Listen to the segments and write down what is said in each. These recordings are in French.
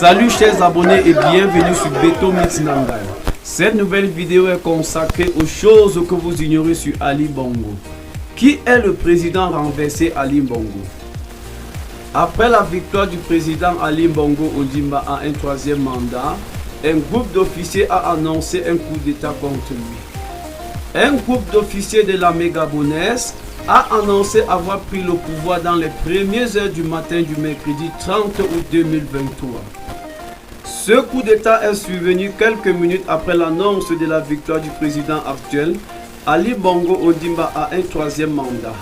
Salut chers abonnés et bienvenue sur Beto Mix Nangai. Cette nouvelle vidéo est consacrée aux choses que vous ignorez sur Ali Bongo. Qui est le président renversé Ali Bongo? Après la victoire du président Ali Bongo Ondimba à un troisième mandat, un groupe d'officiers a annoncé un coup d'état contre lui. Un groupe d'officiers de l'armée gabonaise a annoncé avoir pris le pouvoir dans les premières heures du matin du mercredi 30 août 2023. Ce coup d'état est survenu quelques minutes après l'annonce de la victoire du président actuel, Ali Bongo Ondimba, à un troisième mandat.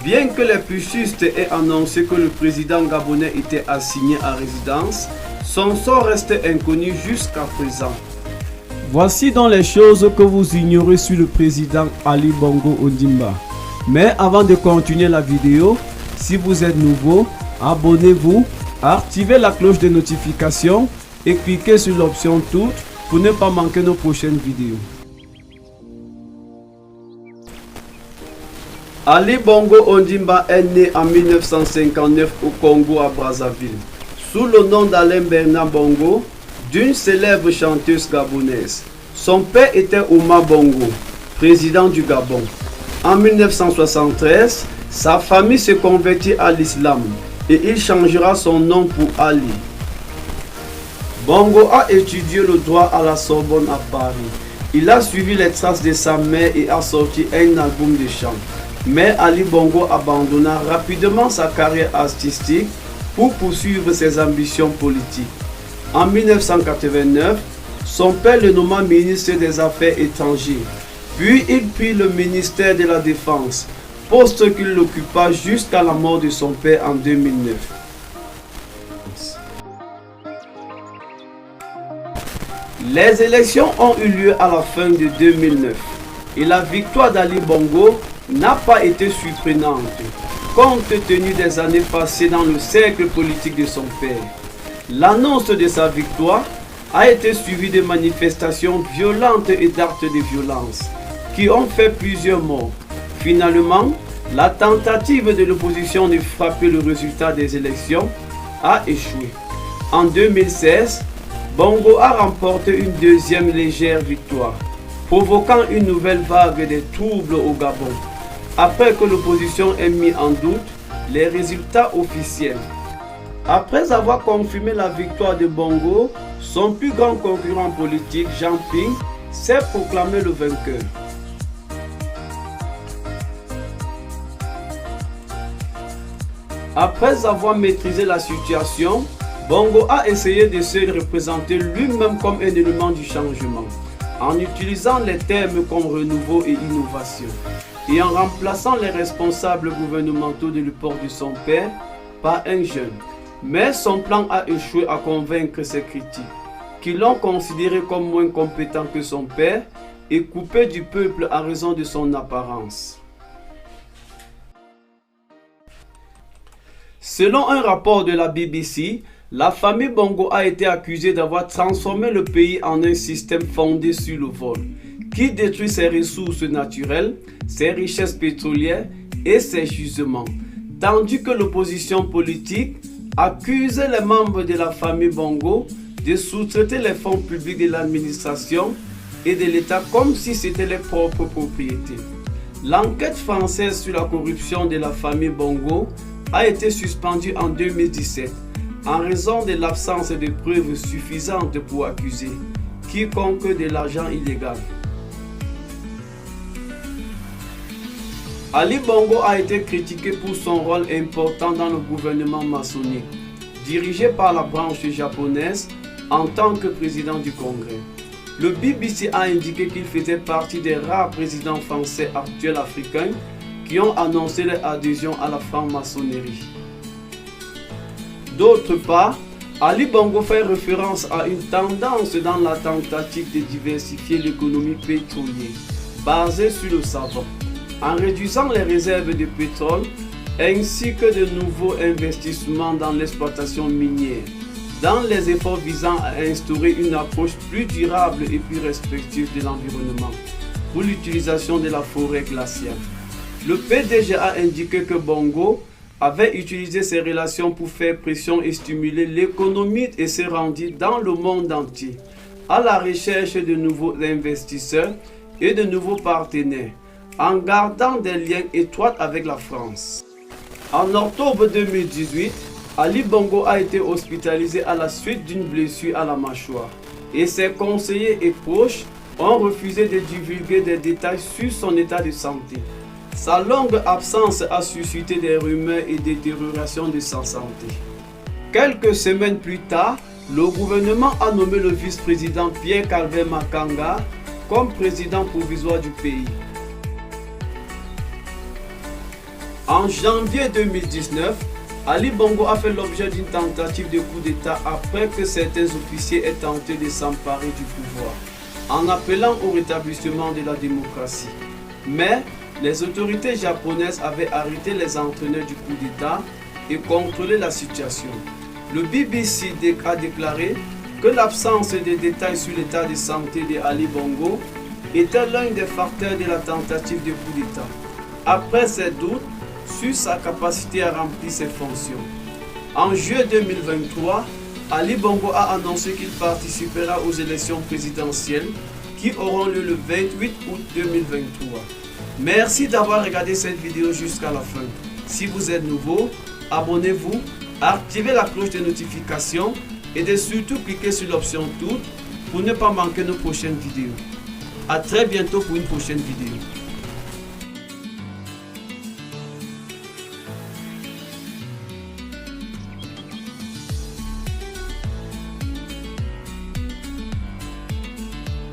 Bien que les putschistes aient annoncé que le président gabonais était assigné à résidence, son sort restait inconnu jusqu'à présent. Voici donc les choses que vous ignorez sur le président Ali Bongo Ondimba. Mais avant de continuer la vidéo, si vous êtes nouveau, abonnez-vous, activez la cloche de notification et cliquez sur l'option toutes pour ne pas manquer nos prochaines vidéos. Ali Bongo Ondimba est né en 1959 au Congo à Brazzaville, sous le nom d'Alain Bernard Bongo, d'une célèbre chanteuse gabonaise. Son père était Ouma Bongo, président du Gabon. En 1973, sa famille se convertit à l'islam et il changera son nom pour Ali. Bongo a étudié le droit à la Sorbonne à Paris. Il a suivi les traces de sa mère et a sorti un album de chant. Mais Ali Bongo abandonna rapidement sa carrière artistique pour poursuivre ses ambitions politiques. En 1989, son père le nomma ministre des Affaires étrangères. Puis il prit le ministère de la Défense, poste qu'il occupa jusqu'à la mort de son père en 2009. Les élections ont eu lieu à la fin de 2009 et la victoire d'Ali Bongo n'a pas été surprenante, compte tenu des années passées dans le cercle politique de son père. L'annonce de sa victoire a été suivie de manifestations violentes et d'actes de violence qui ont fait plusieurs morts. Finalement, la tentative de l'opposition de frapper le résultat des élections a échoué. En 2016, Bongo a remporté une deuxième légère victoire, provoquant une nouvelle vague de troubles au Gabon, après que l'opposition ait mis en doute les résultats officiels. Après avoir confirmé la victoire de Bongo, son plus grand concurrent politique, Jean Ping, s'est proclamé le vainqueur. Après avoir maîtrisé la situation, Bongo a essayé de se représenter lui-même comme un élément du changement, en utilisant les termes comme renouveau et innovation, et en remplaçant les responsables gouvernementaux de l'époque de son père par un jeune. Mais son plan a échoué à convaincre ses critiques, qui l'ont considéré comme moins compétent que son père et coupé du peuple à raison de son apparence. Selon un rapport de la BBC, la famille Bongo a été accusée d'avoir transformé le pays en un système fondé sur le vol, qui détruit ses ressources naturelles, ses richesses pétrolières et ses gisements, tandis que l'opposition politique accuse les membres de la famille Bongo de sous-traiter les fonds publics de l'administration et de l'État comme si c'était leurs propres propriétés. L'enquête française sur la corruption de la famille Bongo a été suspendue en 2017 en raison de l'absence de preuves suffisantes pour accuser quiconque de l'argent illégal. Ali Bongo a été critiqué pour son rôle important dans le gouvernement maçonnique, dirigé par la branche japonaise en tant que président du Congrès. Le BBC a indiqué qu'il faisait partie des rares présidents français actuels africains qui ont annoncé leur adhésion à la franc-maçonnerie. D'autre part, Ali Bongo fait référence à une tendance dans la tentative de diversifier l'économie pétrolière, basée sur le savon, en réduisant les réserves de pétrole ainsi que de nouveaux investissements dans l'exploitation minière, dans les efforts visant à instaurer une approche plus durable et plus respectueuse de l'environnement pour l'utilisation de la forêt glaciale. Le PDG a indiqué que Bongo avait utilisé ses relations pour faire pression et stimuler l'économie et se rendit dans le monde entier à la recherche de nouveaux investisseurs et de nouveaux partenaires, en gardant des liens étroits avec la France. En octobre 2018, Ali Bongo a été hospitalisé à la suite d'une blessure à la mâchoire et ses conseillers et proches ont refusé de divulguer des détails sur son état de santé. Sa longue absence a suscité des rumeurs et détérioration de sa santé. Quelques semaines plus tard, le gouvernement a nommé le vice-président Pierre Calvin Makanga comme président provisoire du pays. En janvier 2019, Ali Bongo a fait l'objet d'une tentative de coup d'État après que certains officiers aient tenté de s'emparer du pouvoir, en appelant au rétablissement de la démocratie. Mais les autorités japonaises avaient arrêté les entraîneurs du coup d'État et contrôlé la situation. Le BBC a déclaré que l'absence de détails sur l'état de santé de Ali Bongo était l'un des facteurs de la tentative de coup d'État. Après ces doutes sur sa capacité à remplir ses fonctions, en juillet 2023, Ali Bongo a annoncé qu'il participera aux élections présidentielles qui auront lieu le 28 août 2023. Merci d'avoir regardé cette vidéo jusqu'à la fin. Si vous êtes nouveau, abonnez-vous, activez la cloche de notification et de surtout cliquer sur l'option toutes pour ne pas manquer nos prochaines vidéos. A très bientôt pour une prochaine vidéo.